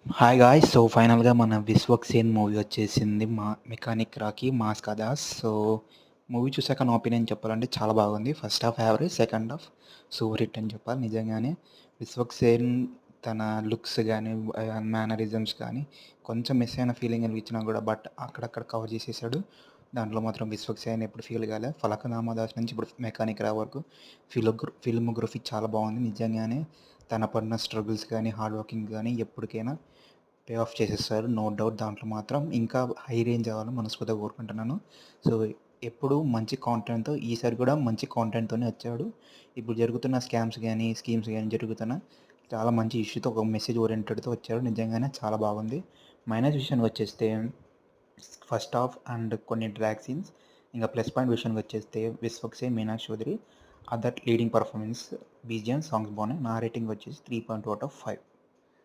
Hi guys. So, ఫైనల్‌గా మన 'Vishwaksen' movie వచ్చేసింది. 'మెకానిక్ రాకీ మాస్ కథ'. సో, మూవీ చూసాక నా ఒపీనియన్ చెప్పాలంటే చాలా బాగుంది. First half average, second half super hit అని చెప్పాలి. నిజంగానే 'విశ్వక్సేన్' తన లుక్స్ గానీ, మేనరిజమ్స్ కానీ కొంచెం మిస్ అయిన ఫీలింగ్ అనిపించినా కూడా అక్కడక్కడ కవర్ చేసేసాడు. దాంట్లో మాత్రం 'విశ్వక్సేన్' ఎప్పుడు ఫీల్ కాలే. 'ఫలక్నామా దాస్' నుంచి ఇప్పుడు 'మెకానిక్ రా' వరకు ఫిల్మోగ్రఫీ చాలా బాగుంది. నిజంగానే తన పడిన స్ట్రగుల్స్ కానీ, హార్డ్ వర్కింగ్ కానీ ఎప్పటికైనా పే ఆఫ్ చేసేస్తారు. No doubt. దాంట్లో మాత్రం ఇంకా హై రేంజ్ అవ్వాలని మనస్ఫూర్తిగా కోరుకుంటున్నాను. సో, ఎప్పుడు మంచి కాంటెంట్‌తో ఈసారి కూడా మంచి కాంటెంట్‌తోనే వచ్చాడు. ఇప్పుడు జరుగుతున్న స్కామ్స్ గానీ, స్కీమ్స్ గానీ జరుగుతున్న చాలా మంచి ఇష్యూతో ఒక మెసేజ్ ఓరియెంటెడ్‌తో వచ్చాడు. నిజంగానే చాలా బాగుంది. మైనస్ విషయానికి వచ్చేస్తే ఫస్ట్ హాఫ్ అండ్ కొన్ని డ్రాగ్ సీన్స్. ఇంకా ప్లస్ పాయింట్ విషయానికి వచ్చేస్తే 'Vishwaksen', 'Meenakshi Chaudhary' other leading performance, BGM, songs బాగున్నాయి. నా రేటింగ్ వచ్చేసి 3.2/5.